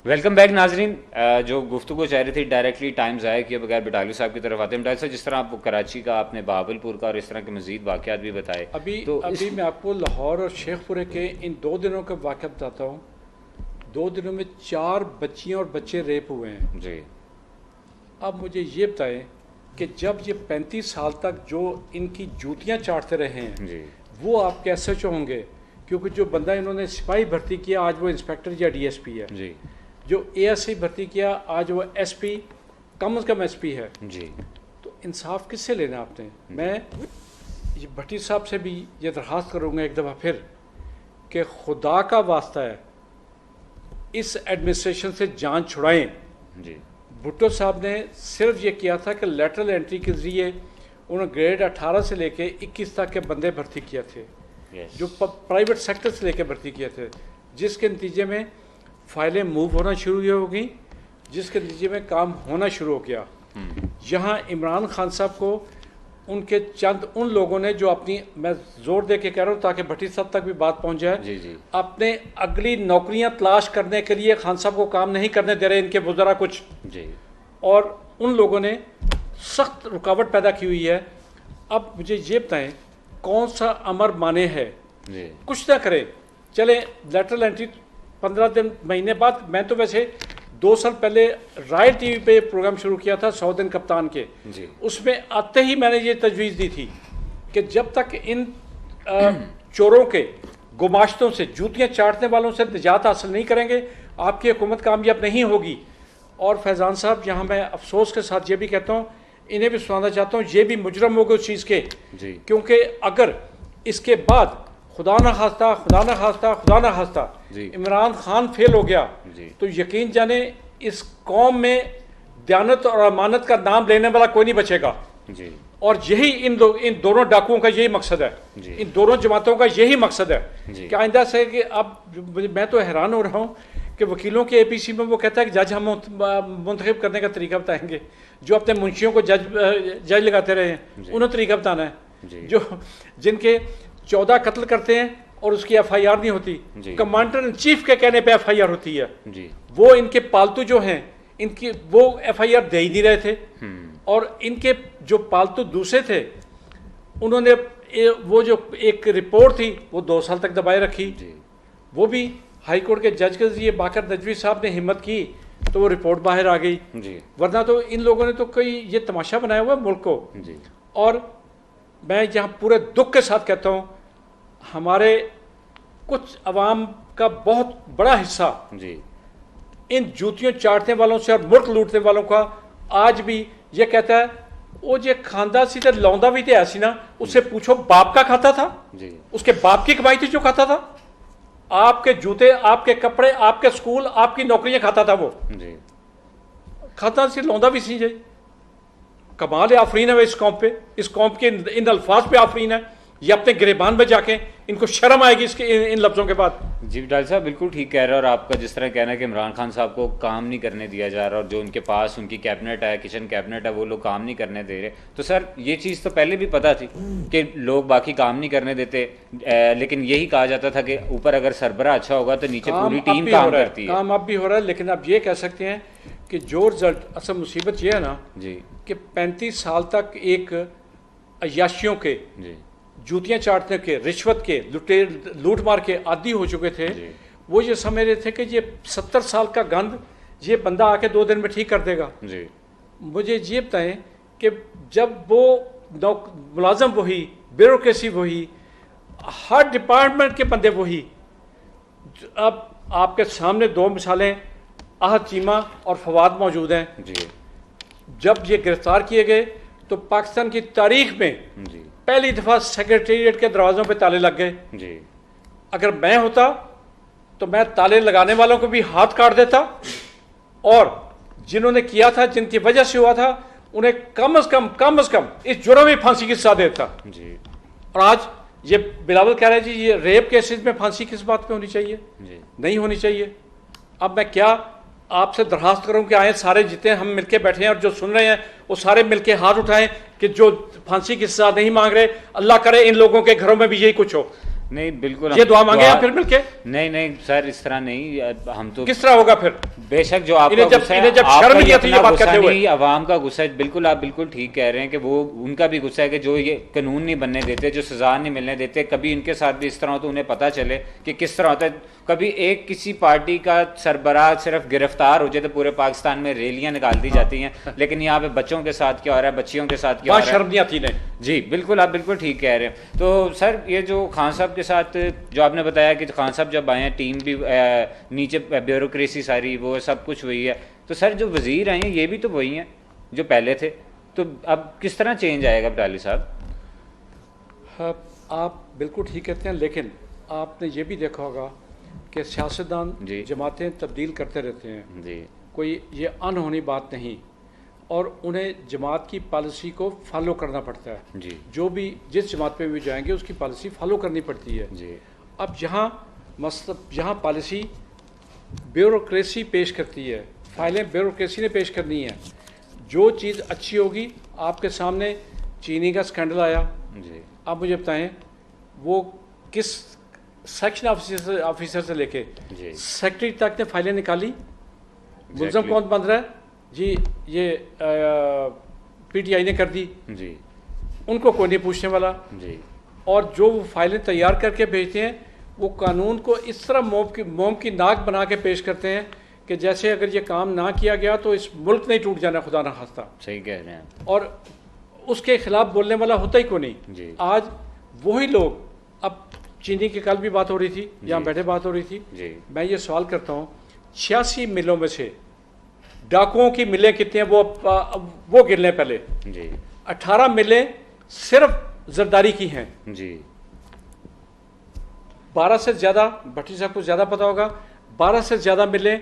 Welcome back नाजरीन। जो गुफ्तगू चाह रही थी डायरेक्टली टाइम ज़ाया किए बगैर बटालियो साहब की तरफ आते हैं। बटालियो साहब, जिस तरह आपको कराची का, आपने बहावलपुर का और इस तरह के मजीद वाक़यात भी बताए, अभी मैं आपको लाहौर और शेखपुरे के इन 2 दिनों का वाक़या बताता हूँ। 2 दिनों में 4 बच्चियाँ और बच्चे रेप हुए हैं जी। अब मुझे ये बताएं कि जब ये 35 साल तक जो इनकी जूतियाँ चाटते रहे हैं जी। वो आप कैसे होंगे, क्योंकि जो बंदा इन्होंने सिपाही भर्ती किया आज वो इंस्पेक्टर या डीएसपी है जी। जो एएसआई भर्ती किया आज वो एसपी, कम से कम एसपी है जी। तो इंसाफ किससे लेना आपने? मैं ये भट्टी साहब से भी ये दरख्वास्त करूँगा एक दफ़ा फिर कि खुदा का वास्ता है इस एडमिनिस्ट्रेशन से जान छुड़ाएं। जी। भुट्टो साहब ने सिर्फ ये किया था कि लेटरल एंट्री के ज़रिए उन्होंने ग्रेड 18 से लेके 21 तक के बंदे भर्ती किए थे, जो प्राइवेट सेक्टर से लेके भर्ती किए थे, जिसके नतीजे में फाइलें मूव होना शुरू हो गई, जिसके नतीजे में काम होना शुरू हो गया। यहाँ इमरान खान साहब को उनके चंद उन लोगों ने जो अपनी, मैं जोर दे के कह रहा हूँ ताकि भट्टी साहब तक भी बात पहुँच जाए, जी। जी। अपने अगली नौकरियाँ तलाश करने के लिए खान साहब को काम नहीं करने दे रहे इनके वज़रा कुछ जी। और उन लोगों ने सख्त रुकावट पैदा की हुई है। अब मुझे ये बताएं कौन सा अमर माने है? जी। कुछ ना करें, चले लेटरल एंट्री 15 दिन महीने बाद। मैं तो वैसे 2 साल पहले राय टीवी पे प्रोग्राम शुरू किया था 100 दिन कप्तान के जी। उसमें आते ही मैंने ये तजवीज़ दी थी कि जब तक इन चोरों के गुमाश्तों से, जूतियाँ चाटने वालों से निजात हासिल नहीं करेंगे आपकी हुकूमत कामयाब नहीं होगी। और फैज़ान साहब, यहाँ मैं अफसोस के साथ ये भी कहता हूँ, इन्हें भी सुनाना चाहता हूँ, ये भी मुजरम हो गए उस चीज़ के जी। क्योंकि अगर इसके बाद खुदा न खास्ता इमरान खान फेल हो गया तो यकीन जाने इस कौम में दयानत और अमानत का नाम लेने वाला कोई नहीं बचेगा जी। और यही इन दोनों डाकुओं का यही मकसद है, इन दोनों जमातों का यही मकसद है कि आइंदा से कि अब मैं तो हैरान हो रहा हूँ कि वकीलों के एपीसी में वो कहता है कि जज हम मुंतखब करने का तरीका बताएंगे, जो अपने मुंशियों को जज लगाते रहे हैं उन्हें तरीका बताना है, जो जिनके 14 कत्ल करते हैं और उसकी एफआईआर नहीं होती, कमांडर इन चीफ के कहने पे एफआईआर होती है जी। वो इनके पालतू जो हैं इनकी वो एफआईआर दे ही नहीं रहे थे और इनके जो पालतू दूसरे थे उन्होंने वो जो एक रिपोर्ट थी वो 2 साल तक दबाए रखी जी। वो भी हाई कोर्ट के जज के जरिए बाकर नजवी साहब ने हिम्मत की तो वो रिपोर्ट बाहर आ गई जी। वरना तो इन लोगों ने तो कोई ये तमाशा बनाया हुआ है मुल्क को जी। और मैं यहाँ पूरे दुख के साथ कहता हूँ हमारे कुछ अवाम का बहुत बड़ा हिस्सा जी। इन जूतियों चाटने वालों से और मुल्क लूटने वालों का आज भी ये कहता है वो जो खानदान सी तो लौंदा भी तो ऐसी ना, उससे पूछो बाप का खाता था जी। उसके बाप की कमाई थी जो खाता था, आपके जूते, आपके कपड़े, आपके स्कूल, आपकी नौकरियां खाता था वो जी। खाता सी लौंदा भी सी जाए। कमाल आफरीन है इस कौम पे, इस कौम के इन अल्फाज पे आफरीन है। ये अपने गिरेबान में जाके इनको शर्म आएगी इसके इन लफ्ज़ों के बाद। जी डॉक्टर साहब, बिल्कुल ठीक कह रहे हैं। और आपका जिस तरह कहना है कि इमरान खान साहब को काम नहीं करने दिया जा रहा और जो उनके पास उनकी कैबिनेट है, किचन कैबिनेट है, वो लोग काम नहीं करने दे रहे, तो सर ये चीज़ तो पहले भी पता थी कि लोग बाकी काम नहीं करने देते, लेकिन यही कहा जाता था कि ऊपर अगर सरबराह अच्छा होगा तो नीचे पूरी टीम काम करती है। काम अब भी हो रहा है, लेकिन अब ये कह सकते हैं कि जो रिजल्ट, असल मुसीबत ये है ना जी कि 35 साल तक एक अयाशियों के, जी, जूतियाँ चाटने के, रिश्वत के, लूट मार के आदी हो चुके थे, वो ये समझ रहे थे कि ये 70 साल का गंद ये बंदा आके 2 दिन में ठीक कर देगा जी। मुझे ये बताएं कि जब वो मुलाजम वही, ब्यूरोक्रेसी वही, हर डिपार्टमेंट के बंदे वही, अब आपके सामने 2 मिसालें आहत चीमा और फवाद मौजूद हैं जी। जब ये गिरफ्तार किए गए तो पाकिस्तान की तारीख में जी पहली दफ़ा सेक्रेटेरिएट के दरवाज़ों पे ताले लग गए जी। अगर मैं होता तो मैं ताले लगाने वालों को भी हाथ काट देता और जिन्होंने किया था, जिनकी वजह से हुआ था, उन्हें कम से कम इस जुर्म में फांसी की सजा देता जी। और आज ये बिलावल कह रहे हैं जी ये रेप केसेस में फांसी किस बात पे होनी चाहिए जी। नहीं होनी चाहिए। अब मैं क्या आपसे दरखास्त करूं कि आए सारे जितने हम मिलके बैठे हैं और जो सुन रहे हैं वो सारे मिलके हाथ उठाएं कि जो फांसी की सजा नहीं मांग रहे, अल्लाह करे इन लोगों के घरों में भी यही कुछ हो। नहीं बिल्कुल ये दुआ मांगे फिर मिलके। नहीं नहीं सर, इस तरह नहीं, हम तो किस तरह होगा फिर? बेशक जो आपका गुस्सा है, इन्हें जब आपका शर्म ये नहीं आती अपना ये बात गुस्सा करते हुए। नहीं, अवाम का गुस्सा है, बिल्कुल आप बिल्कुल ठीक कह रहे हैं कि वो उनका भी गुस्सा है कि जो ये कानून नहीं बनने देते, जो सजा नहीं मिलने देते, कभी इनके साथ भी इस तरह हो तो उन्हें पता चले कि किस तरह होता है। कभी एक किसी पार्टी का सरबराह सिर्फ गिरफ्तार हो जाए तो पूरे पाकिस्तान में रैलियां निकाल दी जाती हैं, लेकिन यहाँ पे बच्चों के साथ क्या हो रहा है, बच्चियों के साथ क्या हो रहा है, शर्म नहीं आती नहीं। जी बिल्कुल, आप बिल्कुल ठीक कह रहे हैं। तो सर ये जो खान साहब के साथ जो आपने बताया कि खान साहब जब आए हैं, टीम भी नीचे ब्यूरोक्रेसी सारी वो सब कुछ वही है, तो सर जो वजीर आए हैं ये भी तो वही हैं जो पहले थे, तो अब किस तरह चेंज आएगा बटाली साहब? हाँ, आप बिल्कुल ठीक कहते हैं, लेकिन आपने ये भी देखा होगा कि सियासतदान जमातें तब्दील करते रहते हैं जी, कोई ये अनहोनी बात नहीं, और उन्हें जमात की पॉलिसी को फॉलो करना पड़ता है जी, जो भी जिस जमात पे भी जाएंगे उसकी पॉलिसी फॉलो करनी पड़ती है जी। अब जहाँ पॉलिसी ब्यूरोक्रेसी पेश करती है, फाइलें ब्यूरोक्रेसी ने पेश करनी है, जो चीज़ अच्छी होगी आपके सामने। चीनी का स्कैंडल आया जी, आप मुझे बताएं वो किस सेक्शन ऑफिसर से लेके जी, सेक्रेटरी तक ने फाइलें निकाली। मुलजम कौन बन रहा है जी? ये पीटीआई ने कर दी, जी, उनको कोई नहीं पूछने वाला। जी, और जो वो फाइलें तैयार करके भेजते हैं वो कानून को इस तरह मोम की नाक बना के पेश करते हैं कि जैसे अगर ये काम ना किया गया तो इस मुल्क नहीं टूट जाना, खुदा ना खास्ता। सही कह रहे हैं। और उसके खिलाफ बोलने वाला होता ही को नहीं। जी, आज वही लोग, अब चीनी की कल भी बात हो रही थी, यहाँ बैठे बात हो रही थी, जी, मैं ये सवाल करता हूँ 86 मिलों में से डाकुओं की मिलें कितनी हैं वो गिन लें पहले। जी, 18 मिलें सिर्फ जरदारी की हैं। जी, 12 से ज़्यादा, भट्टी साहब को ज़्यादा पता होगा, 12 से ज़्यादा मिलें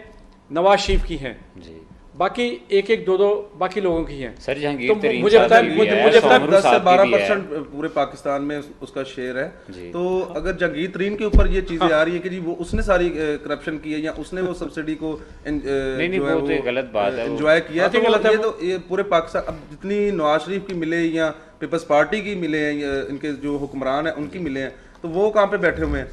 नवाज शरीफ की हैं, जी। बाकी एक एक दो दो बाकी लोगों की हैं। सर जहांगीर तो तरीन मुझे साहब बताएं, की भी मुझे है, बताएं, सोमरू 10 से साहब की भी है। 12% पूरे पाकिस्तान में उसका शेयर है। जी। तो अगर जहांगीर तरीन के ऊपर ये चीजें आ रही है कि जी वो उसने सारी करप्शन की है या उसने वो सब्सिडी को नहीं, वो तो गलत बात है, वो एंजॉय किया है, बात ही गलत है वो। तो ये पूरे पाकिस्तान, अब जितनी नवाज शरीफ की मिले या पीपल्स पार्टी की मिले हैं या इनके जो हुक्मरान है उनकी मिले हैं, तो वो कहाँ पे बैठे हुए हैं?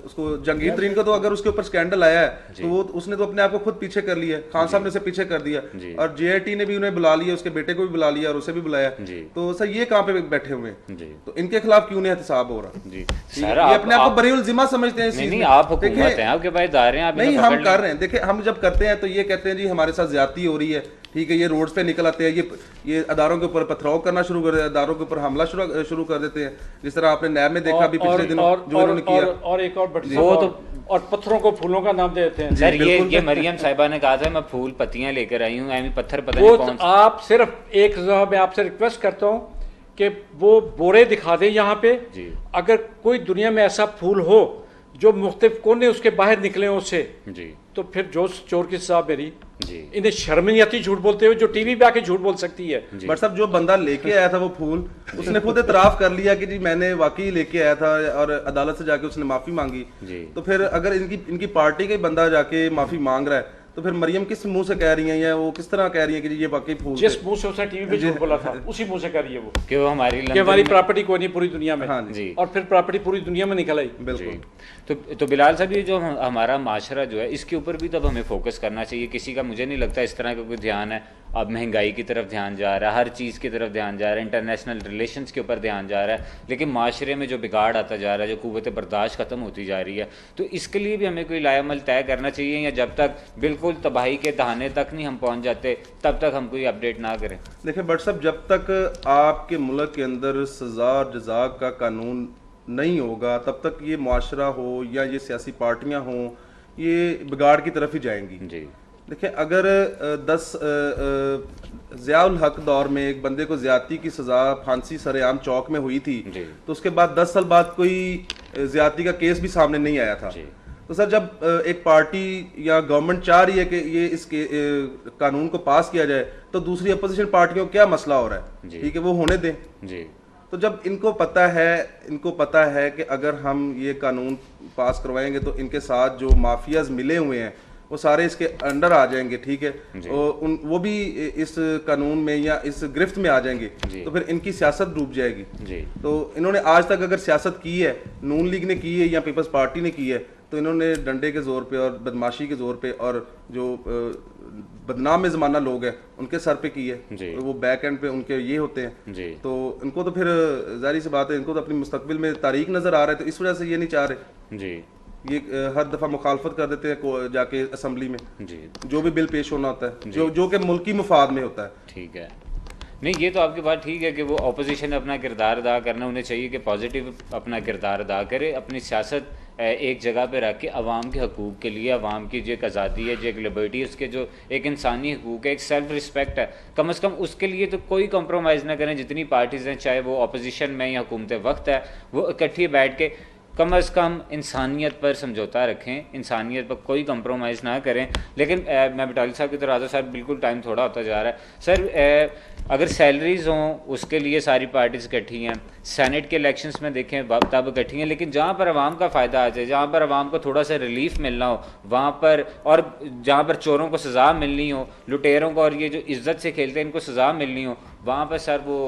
उसको जहांगीर तरीन का तो अगर उसके ऊपर स्कैंडल आया है तो वो उसने तो अपने आप को खुद पीछे कर लिया, खान साहब ने उसे पीछे कर दिया, और जेआईटी ने भी उन्हें बुला लिया, उसके बेटे को भी बुला लिया और उसे भी बुलाया। तो सर ये कहाँ पे बैठे हुए हैं? तो इनके खिलाफ क्यों नहीं एहतसाब हो रहा? जी सर, ये अपने आप को बरीउल जिम्मा समझते हैं। नहीं, आप हुकूमत हैं, आपके पास दायरे हैं, आप नहीं, इन्हें हम पकड़ कर रहे हैं। देखिए, हम जब करते हैं तो ये कहते हैं जी हमारे साथ ज्यादती हो रही है, ठीक है, ये रोड्स पे निकल आते हैं, ये अदारों के ऊपर पथराव करना शुरू कर देते हैं, अदारों के ऊपर हमला शुरू कर देते हैं, जिस तरह आपने नैब में देखा अभी पिछले दिनों जो इन्होंने किया। और एक और बड़ी वो तो और पत्थरों को फूलों का नाम देते हैं। सर ये मरियम साहिबा ने कहा था मैं फूल पत्तियां लेकर आई हूँ, ऐसी पत्थर पता वो नहीं कौन सा। आप सिर्फ एक जवाब मैं आपसे रिक्वेस्ट करता हूँ कि वो बोरे दिखा दें यहाँ पे। जी, अगर कोई दुनिया में ऐसा फूल हो जो मुख्तलिफ कोने उसके बाहर निकले हों उससे, जी, तो फिर जो चोर की सजा मेरी। जी, इन्हें शर्म नहीं आती झूठ बोलते हुए, जो टीवी पे आके झूठ बोल सकती है। बट साहब जो बंदा लेके आया था वो फूल, उसने खुद इतराफ कर लिया कि जी मैंने वाकई लेके आया था, और अदालत से जाके उसने माफी मांगी। जी। तो फिर अगर इनकी पार्टी का बंदा जाके माफी मांग रहा है तो फिर मरियम किस मुंह से कह रही है या वो किस तरह कह रही है कि जी ये वाकई फूल जिस मुंह से उसने टीवी पे झूठ बोला था उसी मुंह से कह रही है वो कि वो हमारी कि हमारी प्रॉपर्टी कोई नहीं पूरी दुनिया में। हाँ जी। और फिर प्रॉपर्टी पूरी दुनिया में निकल आई। बिल्कुल। तो बिलाल साहब ये जो हमारा माशरा जो है इसके ऊपर भी तब हमें फोकस करना चाहिए। किसी का मुझे नहीं लगता इस तरह का कोई ध्यान है। अब महंगाई की तरफ ध्यान जा रहा है, हर चीज़ की तरफ ध्यान जा रहा है, इंटरनेशनल रिलेशंस के ऊपर ध्यान जा रहा है, लेकिन माशरे में जो बिगाड़ आता जा रहा है, जो कुव्वत बर्दाश्त ख़त्म होती जा रही है, तो इसके लिए भी हमें कोई लायामल तय करना चाहिए, या जब तक बिल्कुल तबाही के दहाने तक नहीं हम पहुँच जाते तब तक हम कोई अपडेट ना करें। देखिए बट साहब, जब तक आपके मुल्क के अंदर सजा और जजा का कानून नहीं होगा तब तक ये मुआशरा हो या ये सियासी पार्टियां हों ये बिगाड़ की तरफ ही जाएंगी। जी। देखिए, अगर 10 ज़ियाउल हक दौर में एक बंदे को ज्यादती की सजा फांसी सरेआम चौक में हुई थी, तो उसके बाद 10 साल बाद कोई ज्यादती का केस भी सामने नहीं आया था। तो सर, जब एक पार्टी या गवर्नमेंट चाह रही है कि ये इस कानून को पास किया जाए तो दूसरी अपोजिशन पार्टियों को क्या मसला हो रहा है? ठीक है, वो होने दें। जी। तो जब इनको पता है कि अगर हम ये कानून पास करवाएंगे तो इनके साथ जो माफियाज मिले हुए हैं वो सारे इसके अंडर आ जाएंगे, ठीक है, और वो भी इस कानून में या इस गिरफ्त में आ जाएंगे, तो फिर इनकी सियासत डूब जाएगी जी। तो इन्होंने आज तक अगर सियासत की है, नून लीग ने की है या पीपल्स पार्टी ने की है, तो इन्होंने डंडे के जोर पे और बदमाशी के जोर पे और जो बदनाम में ज़माना लोग हैं उनके सर पे की है, तो वो बैक एंड पे उनके ये होते हैं जी। तो इनको तो फिर जाहिर सी बात है, इनको तो अपनी मुस्तकबिल में तारीख नज़र आ रहा है, तो इस वजह से ये नहीं चाह रहे जी, ये हर दफ़ा मुखालफत कर देते हैं जाके असम्बली में जी, जो भी बिल पेश होना होता है जो कि मुल्की मुफाद में होता है। ठीक है, नहीं ये तो आपकी बात ठीक है कि वो अपोजिशन अपना किरदार अदा करना, उन्हें चाहिए कि पॉजिटिव अपना किरदार अदा करे, अपनी सियासत एक जगह पे रख के अवाम के हकूक़ के लिए, अवाम की जो एक आज़ादी है, जो एक लिबर्टी है, उसके जो एक इंसानी हकूक़ है, एक सेल्फ रिस्पेक्ट है, कम से कम उसके लिए तो कोई कम्प्रोमाइज़ ना करें। जितनी पार्टीज़ हैं, चाहे वो अपोजिशन में या हुकूमत वक्त है, वो इकट्ठी बैठ के कम अज़ कम इंसानियत पर समझौता रखें, इंसानियत पर कोई कंप्रोमाइज़ ना करें। लेकिन मैं बटाली साहब की तरह आता सर, बिल्कुल टाइम थोड़ा होता जा रहा है सर। अगर सैलरीज़ हों उसके लिए सारी पार्टीज़ इकट्ठी हैं, सेनेट के इलेक्शंस में देखें तब इकट्ठी हैं, लेकिन जहाँ पर आवाम का फ़ायदा आ जाए, जहाँ पर आवाम को थोड़ा सा रिलीफ मिलना हो वहाँ पर, और जहाँ पर चोरों को सज़ा मिलनी हो, लुटेरों को और ये जो इज़्ज़त से खेलते हैं इनको सज़ा मिलनी हो, वहाँ पर सर वो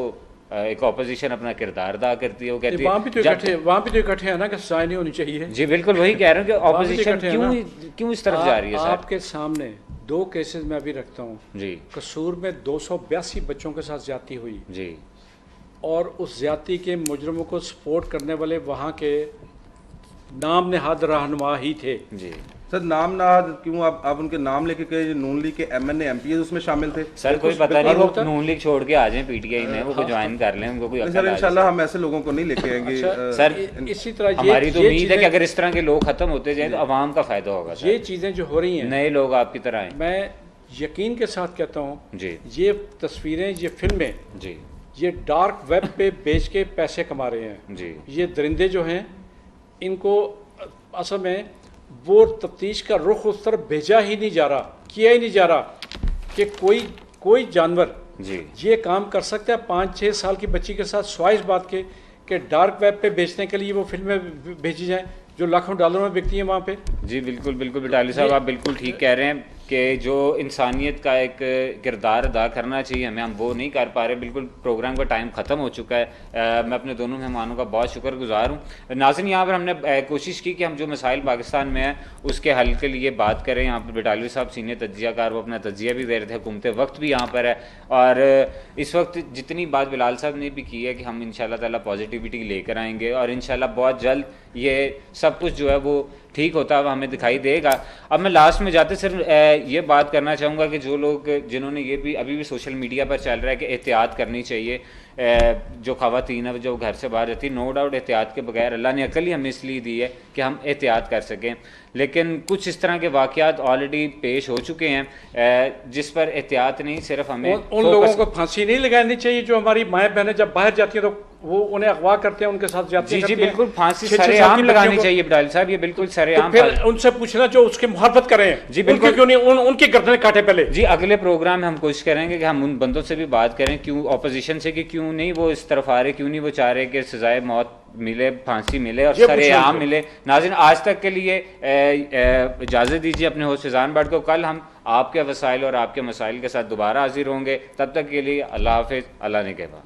एक ऑपोजिशन अपना किरदार अदा करती है। वो कहती है वहाँ भी तो इकट्ठे है ना कि सज़ाएं नहीं होनी चाहिए जी। बिल्कुल वही कह रहा हूँ कि ऑपोजिशन क्यों इस तरफ जा रही है सर? आपके सामने 2 केसेस मैं अभी रखता हूँ जी। कसूर में 282 बच्चों के साथ ज्यादती हुई जी, और उस ज्यादती के मुजरमों को सपोर्ट करने वाले वहाँ के नाम नहाद रहनुमा ही थे जी। सर नाम नहाद क्यों? आप उनके नाम लेके कहे नून लीग के MNA MPs उसमें शामिल थे सर? कोई पता नहीं, वो नून लीग छोड़ के आ जाए PTI में, वो ज्वाइन कर लें, उनको कोई सर इंशाल्लाह हम ऐसे लोगों को नहीं लेके आएंगे सर। इसी तरह हमारी तो उम्मीद है कि अगर इस तरह के लोग खत्म होते जाए तो आवाम का फायदा होगा। ये चीजें जो हो रही हैं, नए लोग आपकी तरह हैं, मैं यकीन के साथ कहता हूँ जी, ये तस्वीरें, ये फिल्में जी, ये डार्क वेब पे बेच के पैसे कमा रहे हैं जी। ये दरिंदे जो हैं इनको असल में वो तफ्तीश का रुख उस तरफ भेजा ही नहीं जा रहा, किया ही नहीं जा रहा कि कोई जानवर जी ये काम कर सकता है 5-6 साल की बच्ची के साथ, स्वाय इस बात के कि डार्क वेब पे बेचने के लिए वो फिल्में भेजी जाएं जो लाखों डॉलर में बिकती हैं वहाँ पे जी। बिल्कुल बिल्कुल बटाली साहब आप बिल्कुल ठीक कह रहे हैं कि जो इंसानियत का एक किरदार अदा करना चाहिए हमें, हम वो नहीं कर पा रहे। बिल्कुल प्रोग्राम का टाइम ख़त्म हो चुका है। मैं अपने दोनों मेहमानों का बहुत शुक्रगुजार हूँ। नाज़रीन, यहाँ पर हमने कोशिश की कि हम जो मसाइल पाकिस्तान में हैं उसके हल के लिए बात करें। यहाँ पर बटालवी साहब सीनियर तज्जियाकार, वो अपना तज्जिया भी दे रहे थे, हुकूमत वक्त भी यहाँ पर है, और इस वक्त जितनी बात बिलाल साहब ने भी की है कि हम इंशाल्लाह ताला पॉजिटिविटी लेकर आएंगे और इंशाल्लाह बहुत जल्द ये सब कुछ जो है वो ठीक होता हुआ हमें दिखाई देगा। अब मैं लास्ट में जाते सिर्फ ये बात करना चाहूँगा कि जो लोग जिन्होंने ये भी अभी भी सोशल मीडिया पर चल रहा है कि एहतियात करनी चाहिए, जो ख़वातीन है जो घर से बाहर रहती है, नो डाउट एहतियात के बगैर अल्लाह ने अकल ही हमें इसलिए दी है कि हम एहतियात कर सकें, लेकिन कुछ इस तरह के वाक़यात ऑलरेडी पेश हो चुके हैं जिस पर एहतियात नहीं, सिर्फ हमें उन लोगों को फांसी नहीं लगानी चाहिए जो हमारी माएँ बहनें जब बाहर जाती हैं तो वो उन्हें अगवा करते हैं, उनके साथ जाते हैं। जी बिल्कुल, फांसी सरेआम लगानी चाहिए बटाली साहब, ये बिल्कुल सरेआम। फिर उनसे पूछना जो उसके मुखालफत करें जी, बिल्कुल क्यों नहीं उनकी गर्दनें काटे पहले जी। अगले प्रोग्राम में हम कोशिश करेंगे कि हम उन बंदों से भी बात करें, क्यों ऑपोजिशन से, कि क्यों नहीं वो इस तरफ आ रहे, क्यों नहीं वो चाह रहे कि सजाए मौत मिले, फांसी मिले और सरेआम मिले। नाज़रीन, आज तक के लिए इजाज़त दीजिए अपने होस्ट फिजान भट्ट को। कल हम आपके वसाइल और आपके मसाइल के साथ दोबारा हाजिर होंगे। तब तक के लिए अल्लाह हाफिज़, अल्लाह ने कहबा।